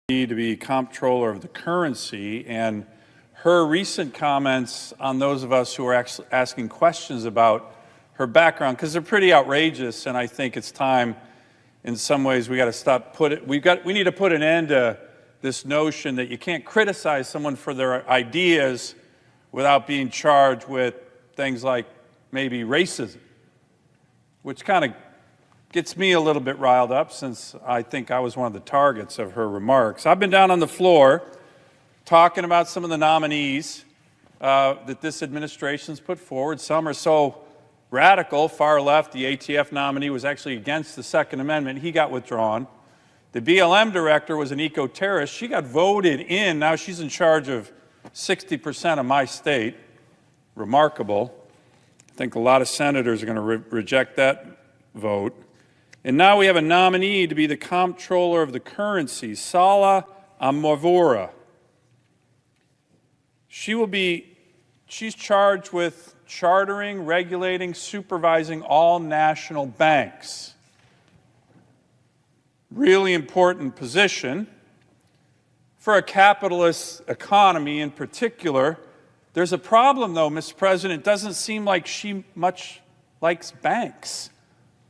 to be comptroller of the currency, and her recent comments on those of us who are actually asking questions about her background, because they're pretty outrageous, and I think it's time, in some ways, we got to stop. We need to put an end to this notion that you can't criticize someone for their ideas without being charged with things like maybe racism, which kind of gets me a little bit riled up, since I think I was one of the targets of her remarks. I've been down on the floor talking about some of the nominees that this administration's put forward. Some are so radical, far left. The ATF nominee was actually against the Second Amendment. He got withdrawn. The BLM director was an eco-terrorist. She got voted in. Now she's in charge of 60% of my state. Remarkable. I think a lot of senators are going to reject that vote. And now we have a nominee to be the comptroller of the currency, Sala Amavora. She's charged with chartering, regulating, supervising all national banks. Really important position. For a capitalist economy in particular, there's a problem though, Mr. President. It doesn't seem like she much likes banks,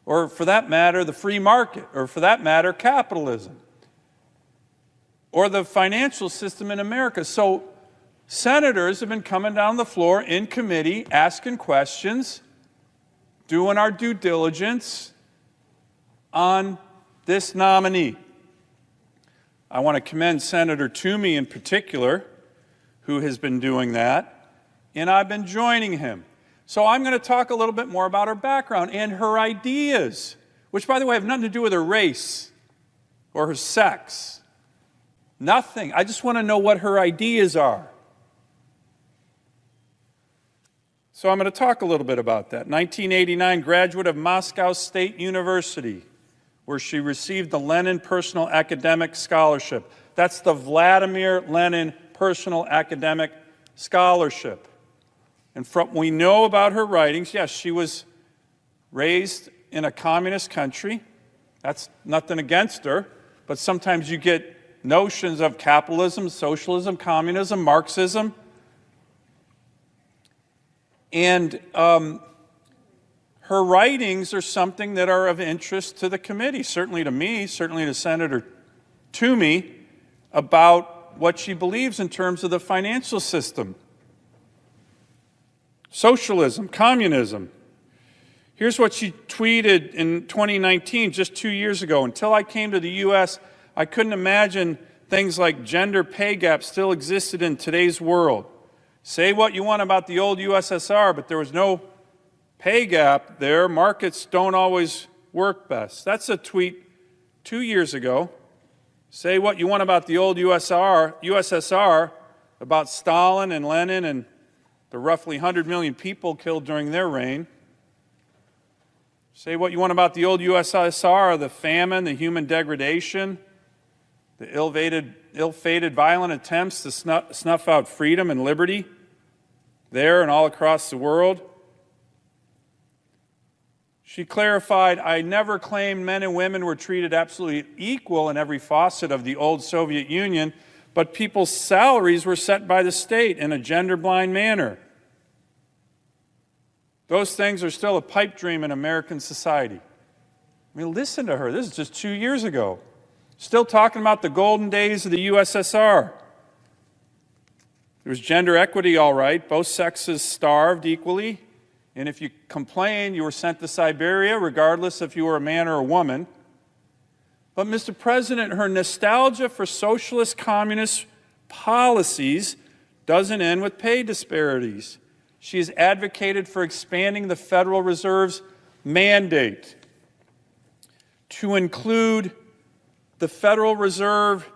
or for that matter, the free market, or for that matter, capitalism, or the financial system in America. So senators have been coming down the floor in committee, asking questions, doing our due diligence on this nominee. I want to commend Senator Toomey in particular, who has been doing that, and I've been joining him. So I'm going to talk a little bit more about her background and her ideas, which, by the way, have nothing to do with her race or her sex. Nothing. I just want to know what her ideas are. So I'm going to talk a little bit about that. 1989, graduate of Moscow State University, where she received the Lenin Personal Academic Scholarship. That's the Vladimir Lenin Personal Academic Scholarship. And from what we know about her writings, yes, she was raised in a communist country. That's nothing against her, but sometimes you get notions of capitalism, socialism, communism, Marxism. And her writings are something that are of interest to the committee, certainly to me, certainly to Senator Toomey, about what she believes in terms of the financial system. Socialism, communism. Here's what she tweeted in 2019, just 2 years ago. Until I came to the U.S., I couldn't imagine things like gender pay gap still existed in today's world. Say what you want about the old USSR, but there was no pay gap there. Markets don't always work best. That's a tweet 2 years ago. Say what you want about the old USSR, about Stalin and Lenin and the roughly 100 million people killed during their reign. Say what you want about the old USSR, the famine, the human degradation, the ill-fated violent attempts to snuff out freedom and liberty there and all across the world. She clarified, I never claimed men and women were treated absolutely equal in every facet of the old Soviet Union, but people's salaries were set by the state in a gender-blind manner. Those things are still a pipe dream in American society. I mean, listen to her. This is just 2 years ago. Still talking about the golden days of the USSR. There was gender equity, all right. Both sexes starved equally. And if you complained, you were sent to Siberia, regardless if you were a man or a woman. But, Mr. President, her nostalgia for socialist communist policies doesn't end with pay disparities. She has advocated for expanding the Federal Reserve's mandate to include the Federal Reserve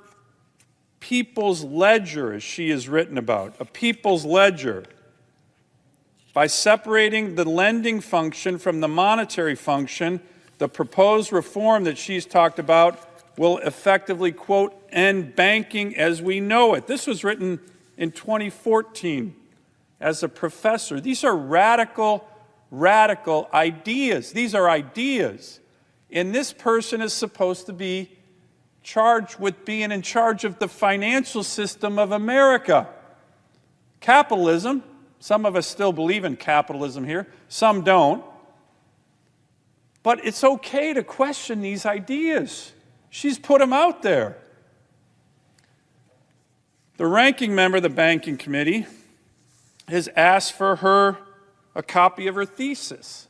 People's Ledger, as she has written about, a people's ledger, by separating the lending function from the monetary function. The proposed reform that she's talked about will effectively, quote, end banking as we know it. This was written in 2014 as a professor. These are radical ideas. These are ideas. And this person is supposed to be charged with being in charge of the financial system of America. Capitalism, some of us still believe in capitalism here, some don't. But it's okay to question these ideas. She's put them out there. The ranking member of the Banking Committee has asked for her a copy of her thesis.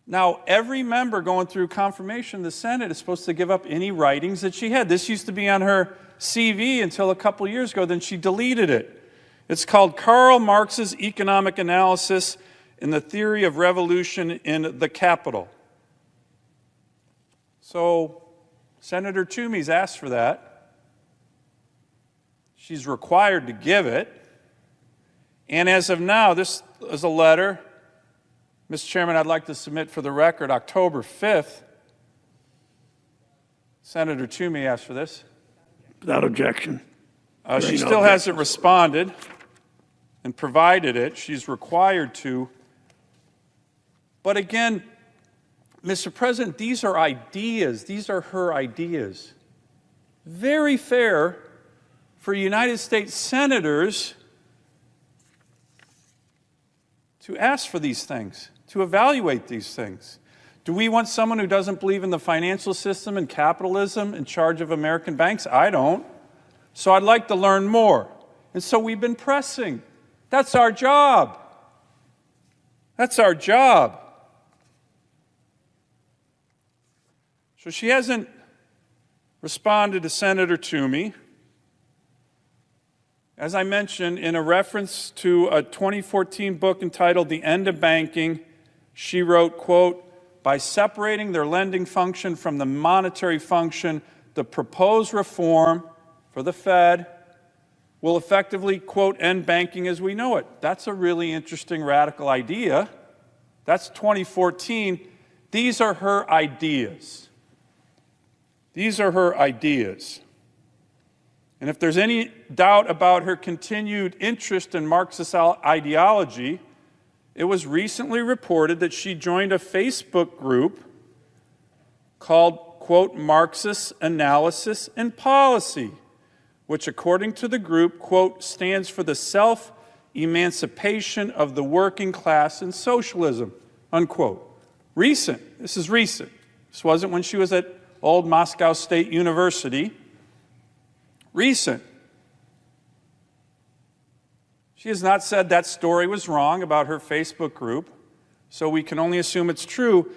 Now, every member going through confirmation of the Senate is supposed to give up any writings that she had. This used to be on her CV until a couple years ago, then she deleted it. It's called Karl Marx's Economic Analysis in the Theory of Revolution in the Capital. So, Senator Toomey's asked for that. She's required to give it. And as of now, this is a letter, Mr. Chairman, I'd like to submit for the record, October 5th. Senator Toomey asked for this. Without objection. She still hasn't responded and provided it. She's required to. But again, Mr. President, these are ideas. These are her ideas. Very fair for United States senators to ask for these things, to evaluate these things. Do we want someone who doesn't believe in the financial system and capitalism in charge of American banks? I don't. So I'd like to learn more. And so we've been pressing. That's our job. That's our job. So she hasn't responded to Senator Toomey. As I mentioned, in a reference to a 2014 book entitled The End of Banking, she wrote, quote, by separating their lending function from the monetary function, the proposed reform for the Fed will effectively, quote, end banking as we know it. That's a really interesting radical idea. That's 2014. These are her ideas. These are her ideas. And if there's any doubt about her continued interest in Marxist ideology, it was recently reported that she joined a Facebook group called, quote, Marxist Analysis and Policy, which according to the group, quote, stands for the self-emancipation of the working class and socialism, unquote. Recent. This is recent. This wasn't when she was at old Moscow State University. Recent. She has not said that story was wrong about her Facebook group, so we can only assume it's true.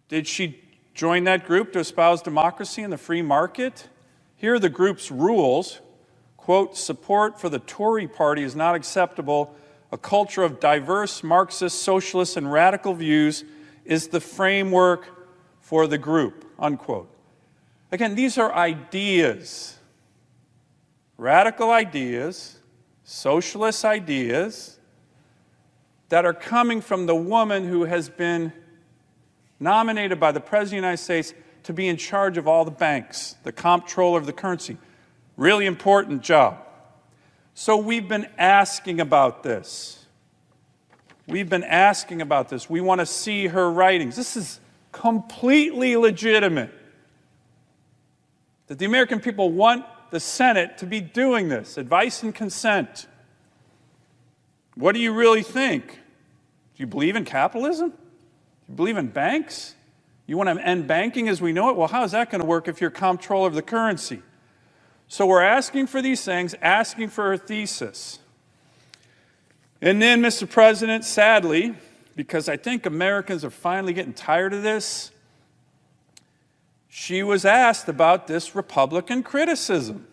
Did she join that group to espouse democracy and the free market? Here are the group's rules. Quote, support for the Tory party is not acceptable. A culture of diverse Marxist, socialist, and radical views is the framework for the group, unquote. Again, these are ideas, radical ideas, socialist ideas that are coming from the woman who has been nominated by the President of the United States to be in charge of all the banks, the comptroller of the currency. Really important job. So we've been asking about this. We've been asking about this. We want to see her writings. This is completely legitimate. That the American people want the Senate to be doing this, advice and consent. What do you really think? Do you believe in capitalism? Do you believe in banks? You want to end banking as we know it? Well, how is that going to work if you're comptroller of the currency? So we're asking for these things, asking for her thesis. And then, Mr. President, sadly, because I think Americans are finally getting tired of this, she was asked about this Republican criticism.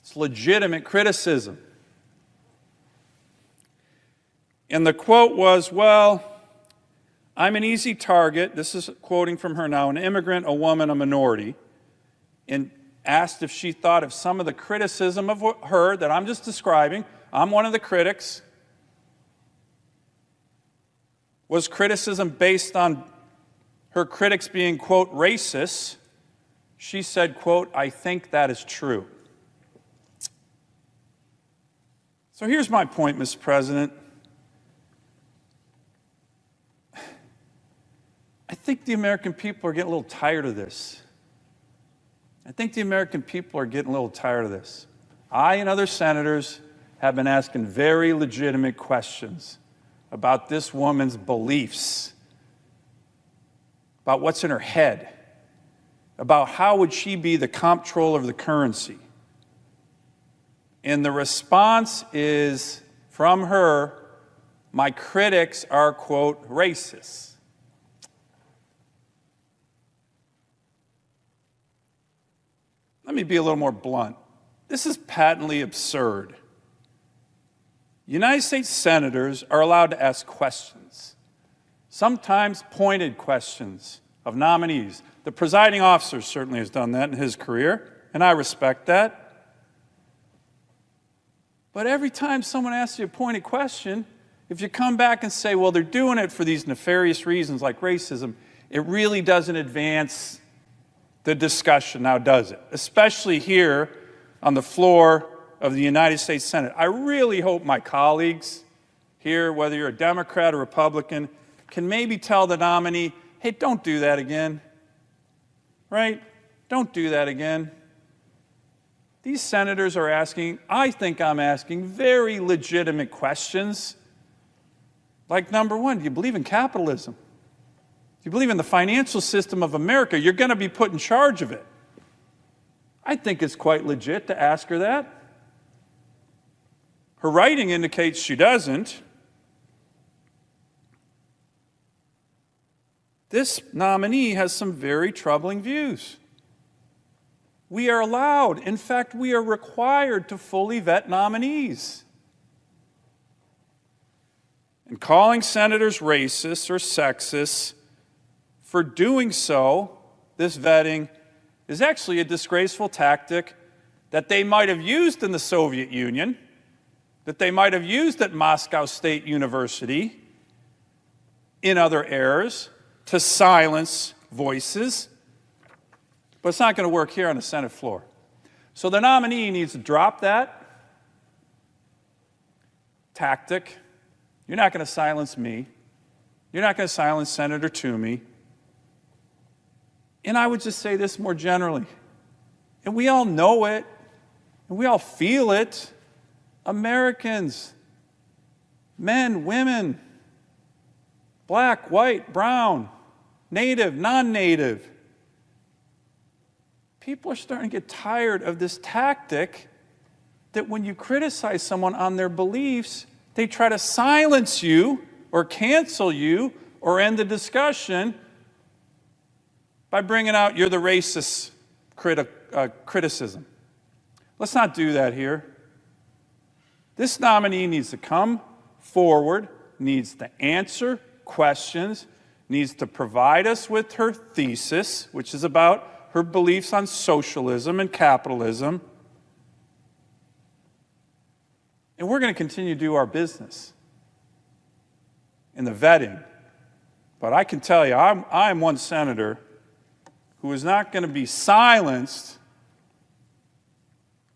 It's legitimate criticism. And the quote was, well, I'm an easy target. This is quoting from her now, an immigrant, a woman, a minority. And asked if she thought of some of the criticism of her that I'm just describing. I'm one of the critics. Was criticism based on her critics being, quote, racist? She said, quote, I think that is true. So here's my point, Mr. President. I I think the American people are getting a little tired of this. I think the American people are getting a little tired of this. I and other senators have been asking very legitimate questions about this woman's beliefs, about what's in her head, about how would she be the comptroller of the currency. And the response is from her, my critics are, quote, racist. Let me be a little more blunt. This is patently absurd. United States senators are allowed to ask questions, sometimes pointed questions of nominees. The presiding officer certainly has done that in his career, and I respect that. But every time someone asks you a pointed question, if you come back and say, well, they're doing it for these nefarious reasons like racism, it really doesn't advance the discussion, now does it? Especially here on the floor of the United States Senate. I really hope my colleagues here, whether you're a Democrat or Republican, can maybe tell the nominee, hey, don't do that again, right? Don't do that again. These senators are asking, I think I'm asking, very legitimate questions. Like, number one, do you believe in capitalism? Do you believe in the financial system of America? You're going to be put in charge of it. I think it's quite legit to ask her that. Her writing indicates she doesn't. This nominee has some very troubling views. We are allowed, in fact, we are required to fully vet nominees. And calling senators racist or sexist for doing so, this vetting, is actually a disgraceful tactic that they might have used in the Soviet Union, that they might have used at Moscow State University in other eras to silence voices. But it's not going to work here on the Senate floor. So the nominee needs to drop that tactic. You're not going to silence me. You're not going to silence Senator Toomey. And I would just say this more generally, and we all know it, and we all feel it. Americans, men, women, black, white, brown, native, non-native, people are starting to get tired of this tactic that when you criticize someone on their beliefs, they try to silence you or cancel you or end the discussion by bringing out you're the racist criticism. Let's not do that here. This nominee needs to come forward, needs to answer questions, needs to provide us with her thesis, which is about her beliefs on socialism and capitalism. And we're going to continue to do our business in the vetting. But I can tell you, I'm one senator who is not going to be silenced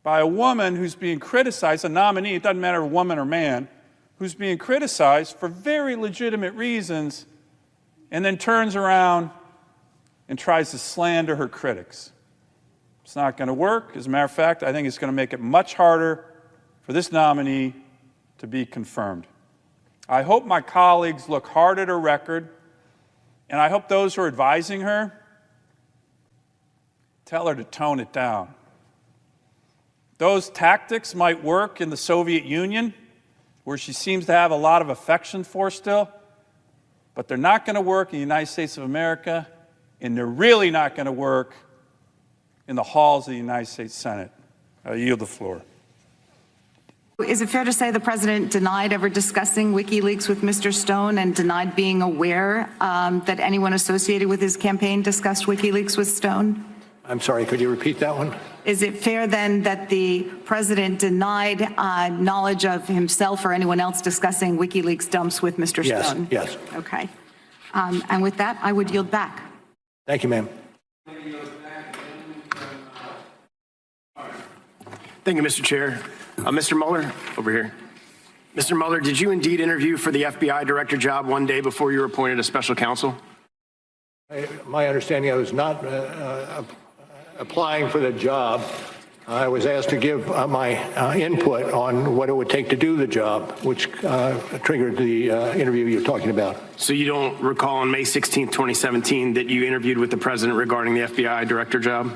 by a woman who's being criticized, a nominee, it doesn't matter woman or man, who's being criticized for very legitimate reasons and then turns around and tries to slander her critics. It's not going to work. As a matter of fact, I think it's going to make it much harder for this nominee to be confirmed. I hope my colleagues look hard at her record, and I hope those who are advising her tell her to tone it down. Those tactics might work in the Soviet Union, where she seems to have a lot of affection for still, but they're not going to work in the United States of America, and they're really not going to work in the halls of the United States Senate. I yield the floor. Is it fair to say the president denied ever discussing WikiLeaks with Mr. Stone and denied being aware that anyone associated with his campaign discussed WikiLeaks with Stone? I'm sorry, could you repeat that one? Is it fair then that the president denied knowledge of himself or anyone else discussing WikiLeaks dumps with Mr. Stone? Yes. Okay. And with that, I would yield back. Thank you, ma'am. Thank you, Mr. Chair. Mr. Mueller, over here. Mr. Mueller, did you indeed interview for the FBI director job one day before you were appointed a special counsel? My understanding, I was not applying for the job. I was asked to give my input on what it would take to do the job, which triggered the interview you're talking about. So you don't recall on May 16th, 2017, that you interviewed with the president regarding the FBI director job?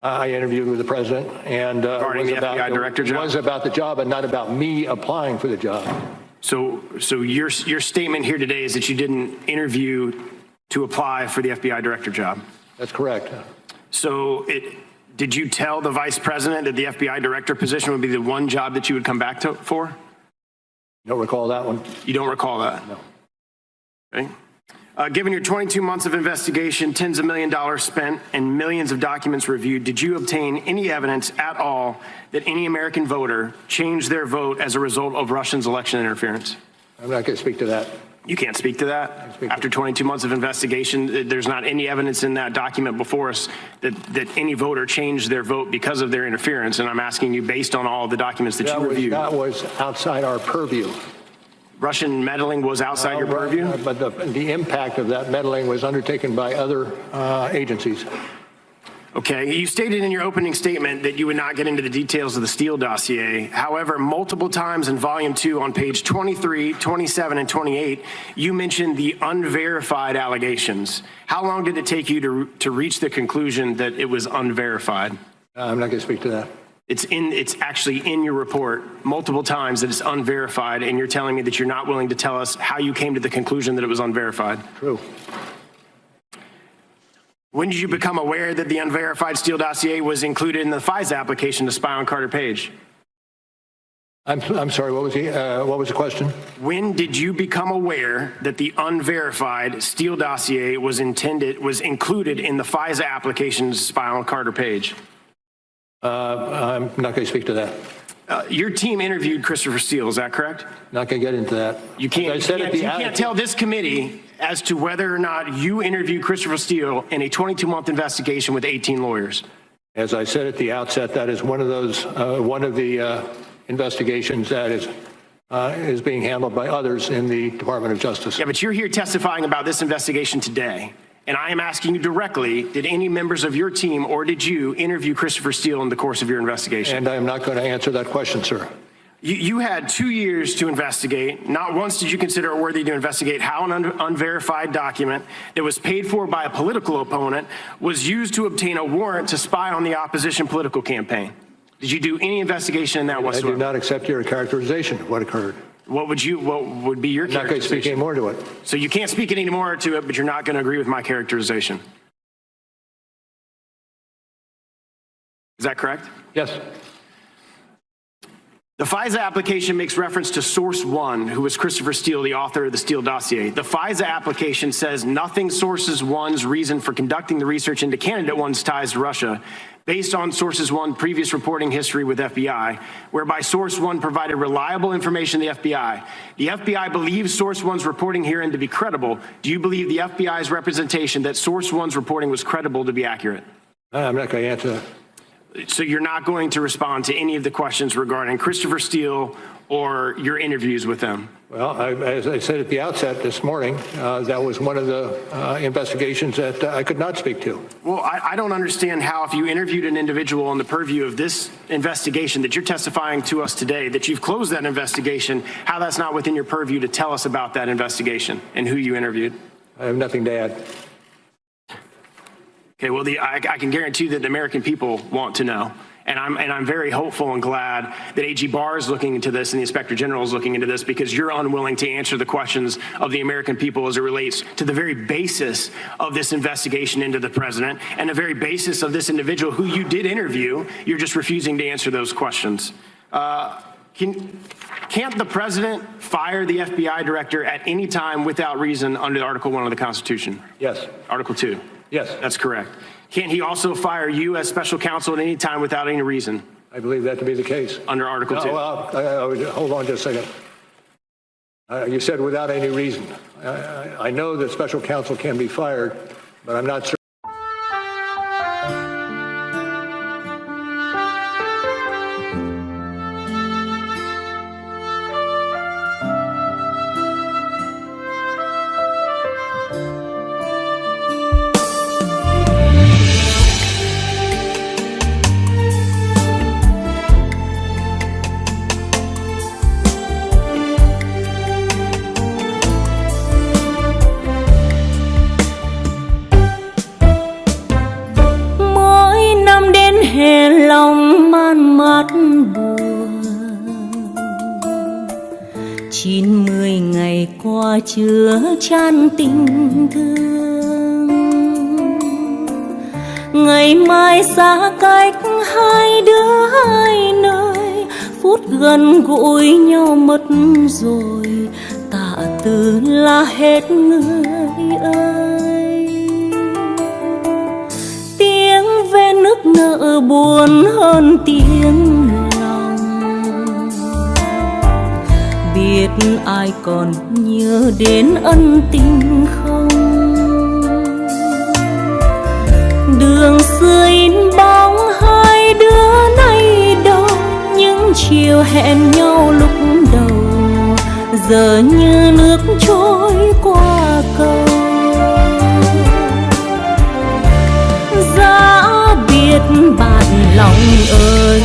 I interviewed with the president, and Regarding the FBI director job? It was about the job and not about me applying for the job. So your statement here today is that you didn't interview to apply for the FBI director job? That's correct. So did you tell the vice president that the FBI director position would be the one job that you would come back for? Don't recall that one. You don't recall that? No. Okay. Given your 22 months of investigation, tens of millions of dollars spent, and millions of documents reviewed, did you obtain any evidence at all that any American voter changed their vote as a result of Russians' election interference? I'm not going to speak to that. You can't speak to that? After 22 months of investigation, there's not any evidence in that document before us that any voter changed their vote because of their interference, and I'm asking you based on all the documents that you reviewed. That was outside our purview. Russian meddling was outside your purview? But the impact of that meddling was undertaken by other agencies. Okay, you stated in your opening statement that you would not get into the details of the Steele dossier. However, multiple times in volume 2 on page 23, 27, and 28, you mentioned the unverified allegations. How long did it take you to reach the conclusion that it was unverified? I'm not going to speak to that. It's actually in your report multiple times that it's unverified, and you're telling me that you're not willing to tell us how you came to the conclusion that it was unverified. True. When did you become aware that the unverified Steele dossier was included in the FISA application to spy on Carter Page? I'm sorry, what was the question? When did you become aware that the unverified Steele dossier was included in the FISA application to spy on Carter Page? I'm not going to speak to that. Your team interviewed Christopher Steele, is that correct? Not going to get into that. You can't tell this committee as to whether or not you interviewed Christopher Steele in a 22-month investigation with 18 lawyers. As I said at the outset, that is one of the investigations that is being handled by others in the Department of Justice. Yeah, but you're here testifying about this investigation today. And I am asking you directly, did any members of your team or did you interview Christopher Steele in the course of your investigation? And I am not going to answer that question, sir. You had 2 years to investigate. Not once did you consider it worthy to investigate how an unverified document that was paid for by a political opponent was used to obtain a warrant to spy on the opposition political campaign. Did you do any investigation in that whatsoever? I do not accept your characterization of what occurred. What would be your characterization? I'm not going to speak any more to it. So you can't speak any more to it, but you're not going to agree with my characterization. Is that correct? Yes. The FISA application makes reference to Source One, who was Christopher Steele, the author of the Steele dossier. The FISA application says nothing Sources One's reason for conducting the research into Candidate One's ties to Russia, based on Sources One previous reporting history with FBI, whereby Source One provided reliable information to the FBI. The FBI believes Source One's reporting herein to be credible. Do you believe the FBI's representation that Source One's reporting was credible to be accurate? I'm not going to answer that. So you're not going to respond to any of the questions regarding Christopher Steele or your interviews with them? Well, as I said at the outset this morning, that was one of the investigations that I could not speak to. Well, I don't understand how, if you interviewed an individual on the purview of this investigation that you're testifying to us today, that you've closed that investigation, how that's not within your purview to tell us about that investigation and who you interviewed. I have nothing to add. Okay, well, I can guarantee that the American people want to know. And I'm very hopeful and glad that AG Barr is looking into this and the Inspector General is looking into this, because you're unwilling to answer the questions of the American people as it relates to the very basis of this investigation into the president and the very basis of this individual who you did interview. You're just refusing to answer those questions. Can't the president fire the FBI director at any time without reason under Article 1 of the Constitution? Yes. Article 2? Yes. That's correct. Can't he also fire you as special counsel at any time without any reason? I believe that to be the case. Under Article 2? Well, hold on just a second. You said without any reason. I know that special counsel can be fired, but I'm not certain. quà chứa chan tình thương. Ngày mai xa cách hai đứa hai nơi, phút gần gũi nhau mất rồi, tạ từ là hết người ơi. Tiếng ve nức nở buồn hơn tiếng lòng, biết ai còn nhớ đến ân tình không. Đường xưa in bóng hai đứa nay đâu, những chiều hẹn nhau lúc đầu giờ như nước trôi qua cầu. Giá biết bạn lòng ơi,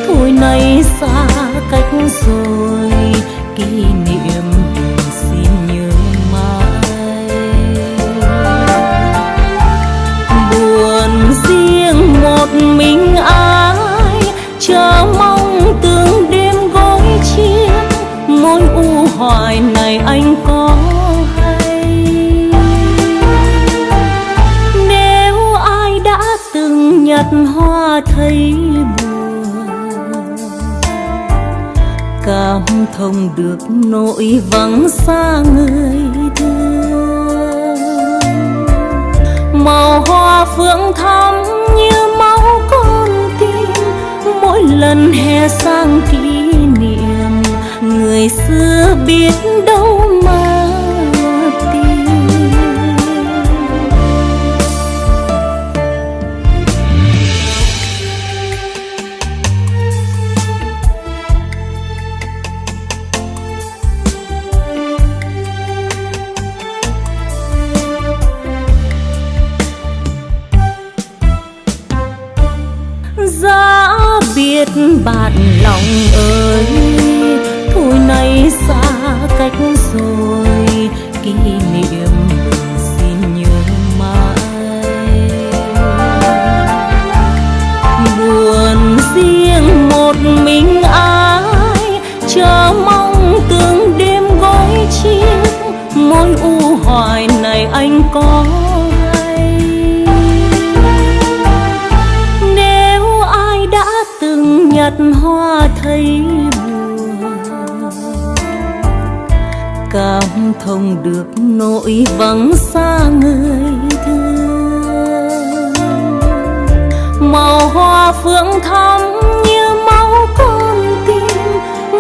thôi nay xa cách rồi, kỷ niệm xin nhớ mãi. Buồn riêng một mình ai, chờ mong từng đêm gối chiếc, mối u hoài này anh có hay. Nếu ai đã từng nhặt hoa thấy buồn, cảm thông được nỗi vắng xa người thương. Màu hoa phượng thắm như máu con tim, mỗi lần hè sang kỷ niệm, người xưa biết đâu mà tìm. Giá biết bạn lòng ơi, thôi nay xa cách rồi, kỷ niệm xin nhớ mãi. Buồn riêng một mình ai, chờ mong từng đêm gối chiếc, mối u hoài này anh có hay. Nếu ai đã từng nhặt hoa thấy buồn, cảm thông được nỗi vắng xa người thương. Màu hoa phượng thắm như máu con tim,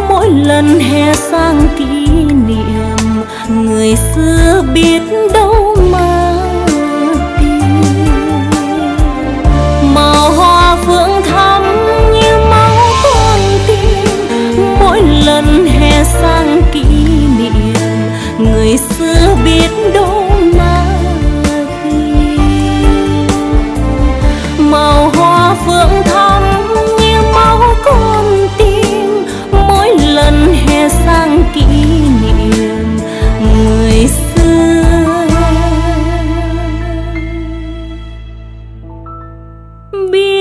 mỗi lần hè sang kỷ niệm, người xưa biết đâu mà tìm. Màu hoa phượng thắm như máu con tim, mỗi lần hè sang kỷ niệm, người xưa biết đâu mà tìm. Màu hoa phượng thắm như máu con tim, mỗi lần hè sang kỷ niệm, người xưa biết